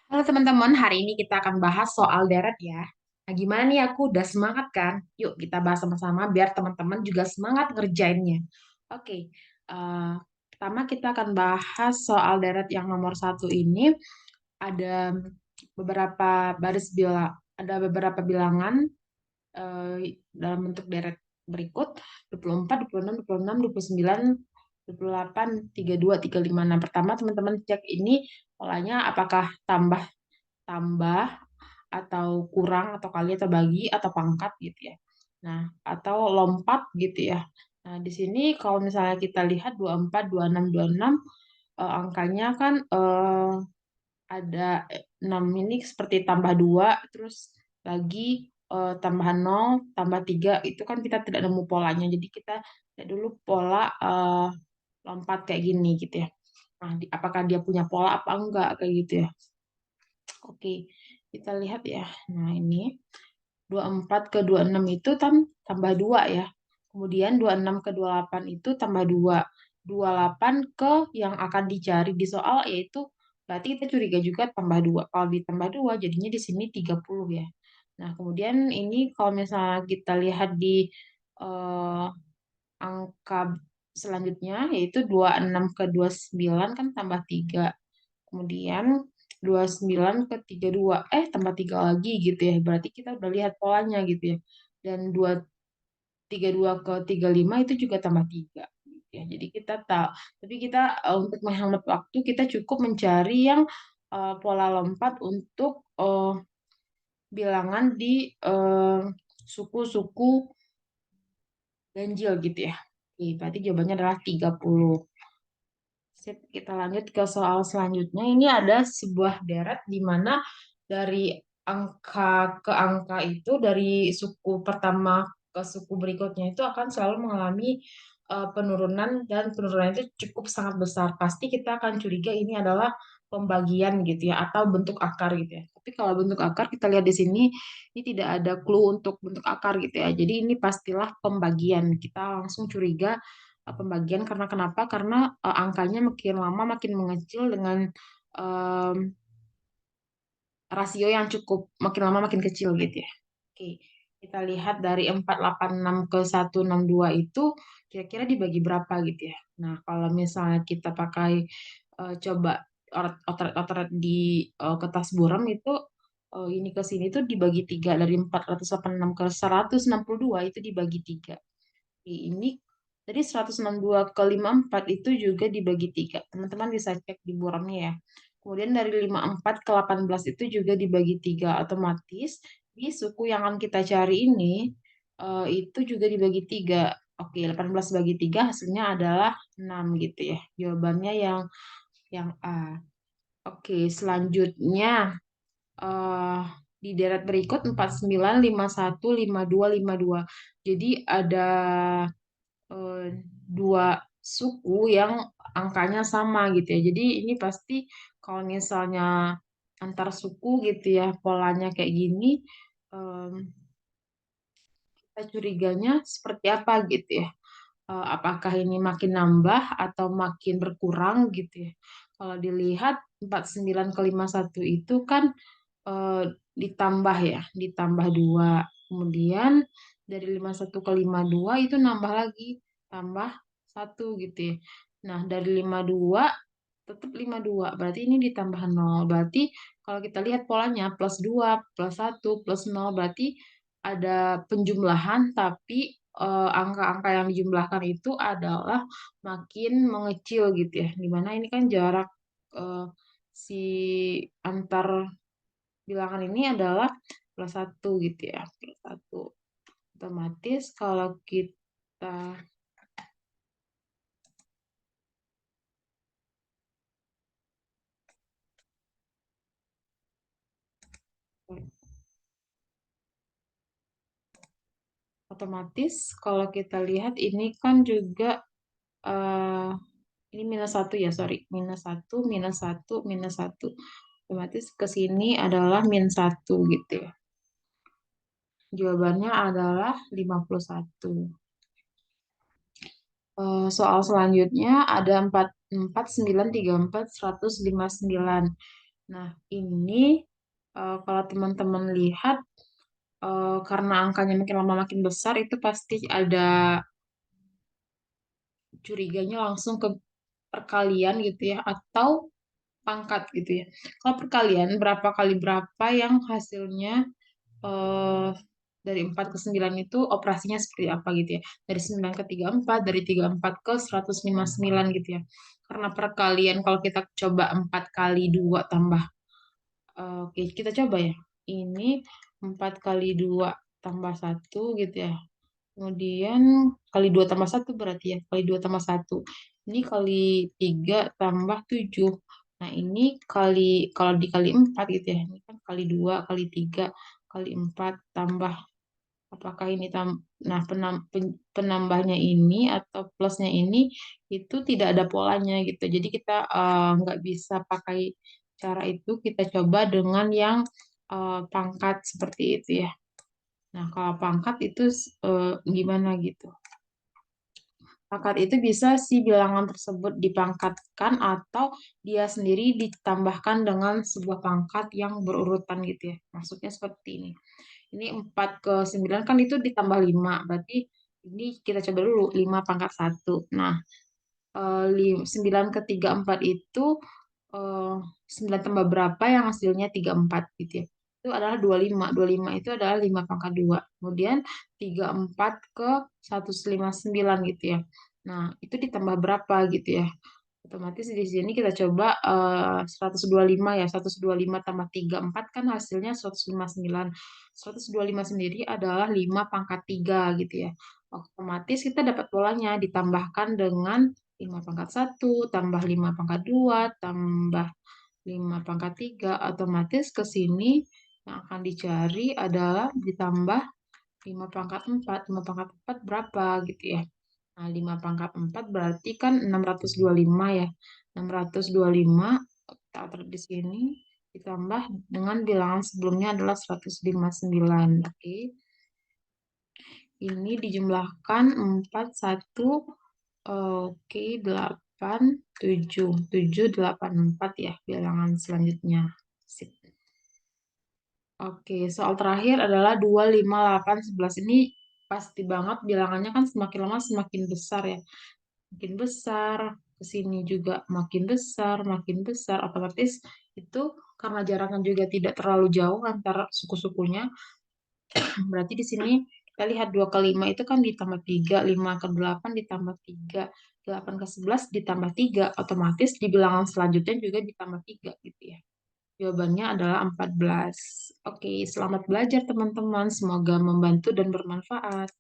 Halo teman-teman, hari ini kita akan bahas soal deret ya. Nah, gimana nih aku udah semangat kan? Yuk kita bahas sama-sama biar teman-teman juga semangat ngerjainnya. Oke, eh, pertama kita akan bahas soal deret yang nomor satu ini. Ada ada beberapa bilangan dalam bentuk deret berikut: 24, 26, 26, 29, 28, 32, 35. Nah, pertama teman-teman cek ini polanya apakah tambah tambah atau kurang atau kali atau bagi atau pangkat gitu ya. Nah, atau lompat gitu ya. Nah, di sini kalau misalnya kita lihat 24, 26, 26 angkanya kan ada 6 ini seperti tambah 2 terus lagi tambah 0 tambah 3 itu kan kita tidak nemu polanya. Jadi kita lihat dulu pola lompat kayak gini gitu ya. Nah, apakah dia punya pola apa enggak kayak gitu ya. Oke, kita lihat ya. Nah, ini 24 ke 26 itu tambah 2 ya. Kemudian 26 ke 28 itu tambah 2. 28 ke yang akan dicari di soal yaitu berarti kita curiga juga tambah 2. Kalau ditambah 2 jadinya di sini 30 ya. Nah, kemudian ini kalau misalnya kita lihat di eh, angka selanjutnya yaitu 26 ke 29 kan tambah 3. Kemudian 29 ke 32 tambah 3 lagi gitu ya. Berarti kita udah lihat polanya gitu ya. Dan 32 ke 35 itu juga tambah 3 gitu ya. Jadi kita tahu, tapi kita untuk menghemat waktu kita cukup mencari yang pola lompat untuk bilangan di suku-suku ganjil gitu ya. Oke, berarti jawabannya adalah 30. Sip, kita lanjut ke soal selanjutnya. Ini ada sebuah deret di mana dari angka ke angka itu, dari suku pertama ke suku berikutnya itu akan selalu mengalami penurunan dan penurunan itu cukup sangat besar. Pasti kita akan curiga ini adalah pembagian gitu ya atau bentuk akar gitu ya. Tapi kalau bentuk akar kita lihat di sini ini tidak ada clue untuk bentuk akar gitu ya. Jadi ini pastilah pembagian. Kita langsung curiga pembagian karena kenapa? Karena angkanya makin lama makin mengecil dengan em, rasio yang cukup makin lama makin kecil gitu ya. Oke, kita lihat dari 486 ke 162 itu kira-kira dibagi berapa gitu ya. Nah, kalau misalnya kita pakai coba otret-otret di kertas buram itu ini ke sini tuh dibagi tiga dari 486 ke 162 itu dibagi tiga. Ini tadi 162 ke 54 itu juga dibagi 3. Teman-teman bisa cek di buramnya ya. Kemudian dari 54 ke 18 itu juga dibagi 3. Otomatis di suku yang akan kita cari ini itu juga dibagi 3. Oke, 18 bagi 3 hasilnya adalah 6 gitu ya. Jawabannya yang A. Oke, selanjutnya eh di deret berikut 49, 51, 52, 52. Jadi ada eh, dua suku yang angkanya sama gitu ya. Jadi ini pasti kalau misalnya antar suku gitu ya, polanya kayak gini, em, kita curiganya seperti apa gitu ya. Apakah ini makin nambah atau makin berkurang gitu ya. Kalau dilihat 49 ke 51 itu kan eh, ditambah ya, ditambah 2. Kemudian dari 51 ke 52 itu nambah lagi, tambah 1 gitu ya. Nah, dari 52 tetap 52. Berarti ini ditambah 0. Berarti kalau kita lihat polanya plus 2 plus 1 plus 0 berarti ada penjumlahan tapi angka-angka yang dijumlahkan itu adalah makin mengecil gitu ya. Dimana ini kan jarak eh, si antar bilangan ini adalah plus satu gitu ya, plus satu. Otomatis kalau kita otomatis kalau kita lihat ini kan juga eh, ini minus satu ya, sorry, minus satu, minus satu, minus satu. Otomatis ke sini adalah min satu gitu ya. Jawabannya adalah 51. Soal selanjutnya ada 4, 4, 9, 3, 4, 159. Nah, ini kalau teman-teman lihat, karena angkanya makin lama makin besar, itu pasti ada curiganya langsung ke perkalian gitu ya, atau pangkat gitu ya. Kalau perkalian, berapa kali berapa yang hasilnya eh, dari 4 ke 9 itu operasinya seperti apa gitu ya. Dari 9 ke 34, dari 34 ke 159 gitu ya. Karena perkalian kalau kita coba 4 kali 2 tambah. Oke, kita coba ya. Ini 4 kali 2 tambah satu gitu ya. Kemudian kali 2 tambah satu berarti ya. Kali 2 tambah satu. Ini kali 3 tambah 7. Nah, ini kalau dikali 4 gitu ya. Ini kan kali 2 kali 3 kali 4 tambah. Apakah ini nah penambahnya ini atau plusnya ini itu tidak ada polanya gitu. Jadi kita nggak bisa pakai cara itu. Kita coba dengan yang pangkat seperti itu ya. Nah, kalau pangkat itu gimana gitu? Pangkat itu bisa si bilangan tersebut dipangkatkan atau dia sendiri ditambahkan dengan sebuah pangkat yang berurutan gitu ya. Maksudnya seperti ini. Ini 4 ke 9 kan itu ditambah 5. Berarti ini kita coba dulu 5 pangkat satu. Nah, 9 ke 34 itu eh, 9 tambah berapa yang hasilnya 34 gitu ya. Itu adalah 25. 25 itu adalah 5 pangkat 2. Kemudian 34 ke 159 gitu ya. Nah, itu ditambah berapa gitu ya. Otomatis di sini kita coba 125 ya. 125 tambah 34 kan hasilnya 159. 125 sendiri adalah 5 pangkat 3 gitu ya. Otomatis kita dapat polanya ditambahkan dengan 5 pangkat satu tambah 5 pangkat 2 tambah 5 pangkat 3. Otomatis ke sini yang akan dicari adalah ditambah 5 pangkat 4. 5 pangkat 4 berapa gitu ya. Nah, 5 pangkat 4 berarti kan 625 ya. 625 taruh di sini ditambah dengan bilangan sebelumnya adalah 159. Oke. Ini dijumlahkan 4 1 oke 8 7 7 8 4 ya bilangan selanjutnya. Sip. Oke, soal terakhir adalah 2 5 8 11. Ini pasti banget bilangannya kan semakin lama semakin besar ya. Makin besar, ke sini juga makin besar, otomatis itu karena jaraknya juga tidak terlalu jauh antara suku-sukunya, berarti di sini kita lihat 2 ke 5 itu kan ditambah 3, 5 ke 8 ditambah 3, 8 ke 11 ditambah 3, otomatis di bilangan selanjutnya juga ditambah 3 gitu ya. Jawabannya adalah 14. Oke, selamat belajar teman-teman, semoga membantu dan bermanfaat.